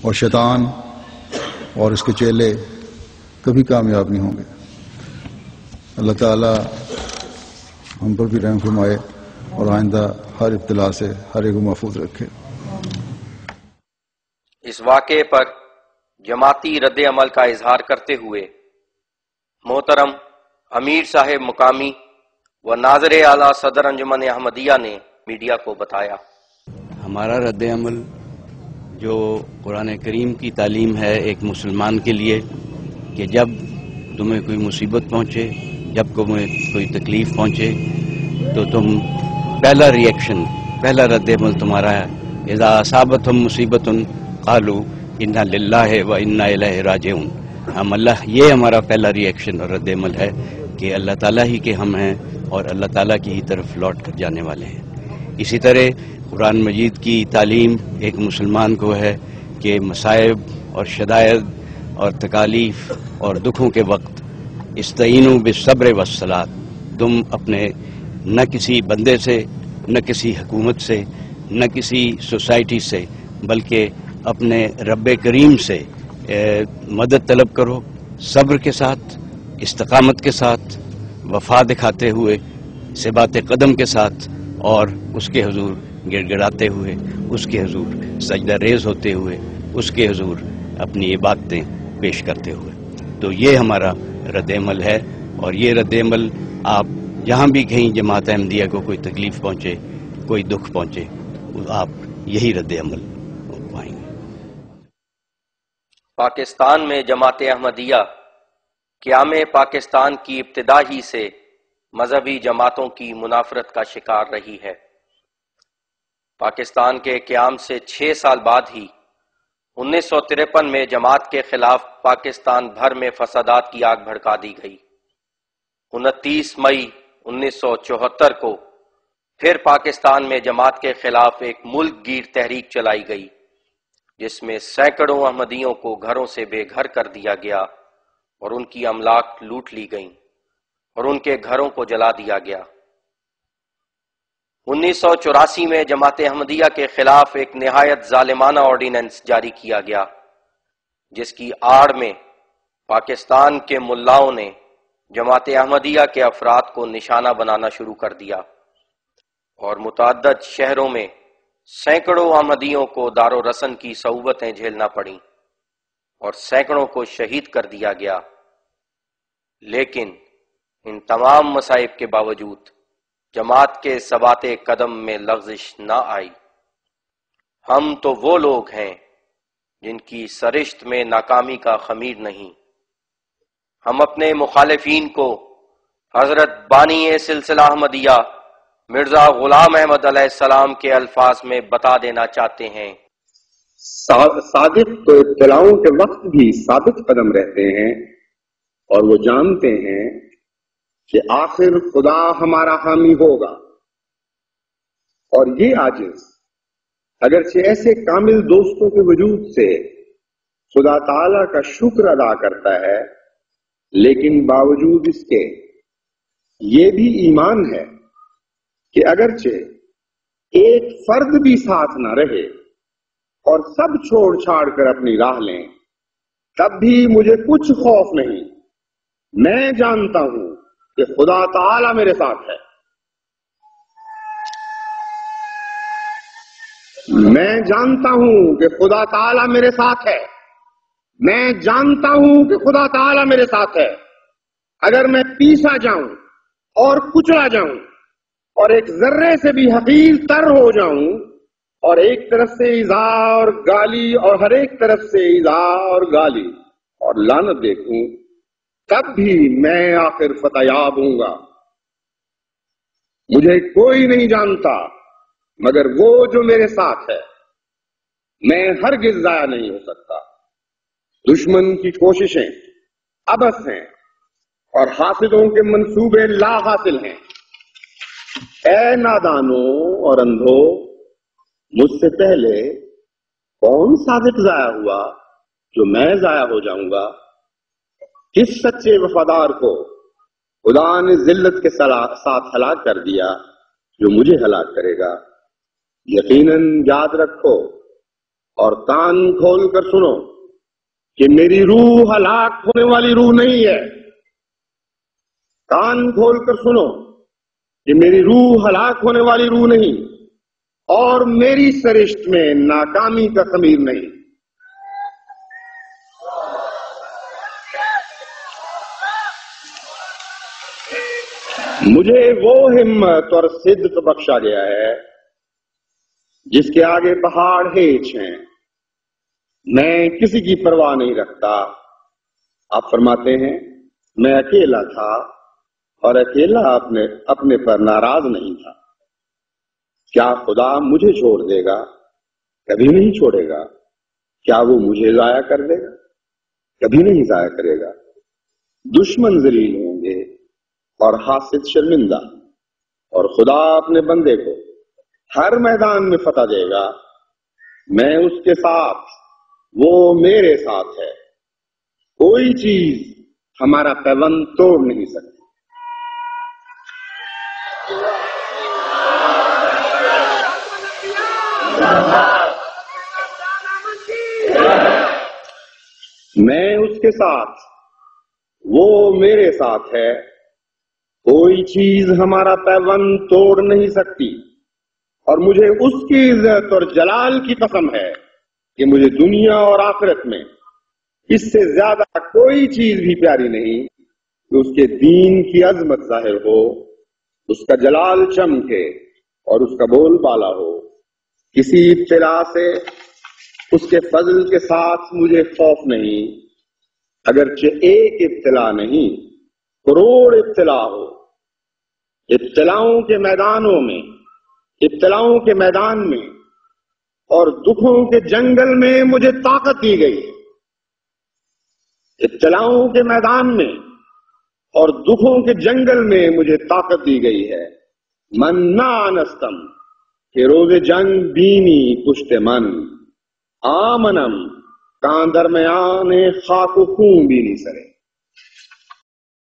اور شیطان اور اس کے چیلے کبھی کامیاب نہیں ہوں گے۔ اللہ تعالی ہم پر بھی رحم فرمائے اور آئندہ ہر ابتلا سے ہر ایک کو محفوظ رکھے۔ اس واقعے پر جماعتی رد عمل کا اظہار کرتے ہوئے محترم امیر صاحب مقامی و ناظر اعلیٰ صدر انجمن احمدیہ نے میڈیا کو بتایا۔ ہمارا رد عمل جو قرآن کریم کی تعلیم ہے ایک مسلمان کے لیے کہ جب تمہیں کوئی مصیبت پہنچے، جب تمہیں کوئی تکلیف پہنچے تو تم پہلا ریئیکشن، پہلا رد عمل تمہارا ہے اذا اصابتہم مصیبت قالوا انا للہ و انا الیہ راجعون۔ ہم اللہ، یہ ہمارا پہلا ریئیکشن اور رد عمل ہے کہ اللہ تعالیٰ ہی کے ہم ہیں اور اللہ تعالیٰ کی ہی طرف لوٹ کر جانے والے ہیں۔ اسی طرح قرآن مجید کی تعلیم ایک مسلمان کو ہے کہ مصائب اور شدائد اور تکالیف اور دکھوں کے وقت استعینوا بالصبر والصلاۃ، تم اپنے نہ کسی بندے سے، نہ کسی حکومت سے، نہ کسی سوسائٹی سے، بلکہ اپنے رب کریم سے مدد طلب کرو، صبر کے ساتھ، استقامت کے ساتھ، وفا دکھاتے ہوئے، ثبات قدم کے ساتھ، اور اس کے حضور گڑ گڑاتے ہوئے، اس کے حضور سجدہ ریز ہوتے ہوئے، اس کے حضور اپنی عبادتیں پیش کرتے ہوئے۔ تو یہ ہمارا رد عمل ہے، اور یہ رد عمل آپ جہاں بھی کہیں جماعت احمدیہ کو کوئی تکلیف پہنچے، کوئی دکھ پہنچے، آپ یہی رد عمل پائیں گے۔ پاکستان میں جماعت احمدیہ قیام پاکستان کی ابتدا ہی سے مذہبی جماعتوں کی منافرت کا شکار رہی ہے۔ پاکستان کے قیام سے 6 سال بعد ہی 1953 میں جماعت کے خلاف پاکستان بھر میں فسادات کی آگ بھڑکا دی گئی۔ 29 مئی 1974 کو پھر پاکستان میں جماعت کے خلاف ایک ملک گیر تحریک چلائی گئی، جس میں سینکڑوں احمدیوں کو گھروں سے بے گھر کر دیا گیا اور ان کی املاک لوٹ لی گئیں اور ان کے گھروں کو جلا دیا گیا۔ 1984 میں جماعت احمدیہ کے خلاف ایک نہایت ظالمانہ آرڈیننس جاری کیا گیا، جس کی آڑ میں پاکستان کے ملاؤں نے جماعت احمدیہ کے افراد کو نشانہ بنانا شروع کر دیا اور متعدد شہروں میں سینکڑوں احمدیوں کو دار و رسن کی صعوبتیں جھیلنا پڑیں اور سینکڑوں کو شہید کر دیا گیا۔ لیکن ان تمام مصائب کے باوجود جماعت کے ثبات قدم میں لغزش نہ آئی۔ ہم تو وہ لوگ ہیں جن کی سرشت میں ناکامی کا خمیر نہیں۔ ہم اپنے مخالفین کو حضرت بانی سلسلہ احمدیہ مرزا غلام احمد علیہ السلام کے الفاظ میں بتا دینا چاہتے ہیں۔ صادق تو ابتلاؤں کے وقت بھی ثابت قدم رہتے ہیں اور وہ جانتے ہیں کہ آخر خدا ہمارا حامی ہوگا، اور یہ عاجز اگرچہ ایسے کامل دوستوں کے وجود سے خدا تعالی کا شکر ادا کرتا ہے، لیکن باوجود اس کے یہ بھی ایمان ہے کہ اگرچہ ایک فرد بھی ساتھ نہ رہے اور سب چھوڑ چھاڑ کر اپنی راہ لیں، تب بھی مجھے کچھ خوف نہیں۔ میں جانتا ہوں کہ خدا تعالی میرے ساتھ ہے۔ میں جانتا ہوں کہ خدا تعالی میرے ساتھ ہے۔ میں جانتا ہوں کہ خدا تعالی میرے ساتھ ہے۔ اگر میں پیسا جاؤں اور کچلا جاؤں اور ایک ذرے سے بھی حقیر تر ہو جاؤں اور ایک طرف سے ایذا اور گالی اور ہر ایک طرف سے ایذا اور گالی اور لعنت دیکھوں، تب بھی میں آخر فتح یاب ہوں گا۔ مجھے کوئی نہیں جانتا مگر وہ جو میرے ساتھ ہے۔ میں ہرگز ضائع نہیں ہو سکتا۔ دشمن کی کوششیں عبث ہیں اور حاسدوں کے منصوبے لا حاصل ہیں۔ اے نادانوں اور اندھو، مجھ سے پہلے کون صادق ضائع ہوا جو میں ضائع ہو جاؤں گا؟ کس سچے وفادار کو خدا نے ذلت کے ساتھ ہلاک کر دیا جو مجھے ہلاک کرے گا؟ یقیناً یاد رکھو اور کان کھول کر سنو کہ میری روح ہلاک ہونے والی روح نہیں ہے. کان کھول کر سنو کہ میری روح ہلاک ہونے والی روح نہیں، اور میری سرشت میں ناکامی کا خمیر نہیں. مجھے وہ ہمت اور صدق بخشا گیا ہے جس کے آگے پہاڑ ہیچ ہیں. میں کسی کی پرواہ نہیں رکھتا. آپ فرماتے ہیں میں اکیلا تھا اور اکیلا اپنے پر ناراض نہیں تھا. کیا خدا مجھے چھوڑ دے گا؟ کبھی نہیں چھوڑے گا. کیا وہ مجھے ضائع کر دے گا؟ کبھی نہیں ضائع کرے گا. دشمن ذلیل ہوں گے اور حاسد شرمندہ، اور خدا اپنے بندے کو ہر میدان میں فتح دے گا. میں اس کے ساتھ، وہ میرے ساتھ ہے. کوئی چیز ہمارا پیوند توڑ نہیں سکتی. میں اس کے ساتھ، وہ میرے ساتھ ہے. کوئی چیز ہمارا پیوند توڑ نہیں سکتی. اور مجھے اس کی عزت اور جلال کی قسم ہے کہ مجھے دنیا اور آخرت میں اس سے زیادہ کوئی چیز بھی پیاری نہیں کہ اس کے دین کی عظمت ظاہر ہو، اس کا جلال چمکے اور اس کا بول بالا ہو. کسی ابتلا سے اس کے فضل کے ساتھ مجھے خوف نہیں. اگرچہ ایک ابتلا نہیں، کروڑ ابتلا ہو. ابتلاؤں کے میدان میں اور دکھوں کے جنگل میں مجھے طاقت دی گئی ہے. ابتلاؤں کے میدان میں اور دکھوں کے جنگل میں مجھے طاقت دی گئی ہے. من نہ انستم کہ روز جنگ بینی پشت من، آمنم کان درمیان خاک و خون بینی سرے.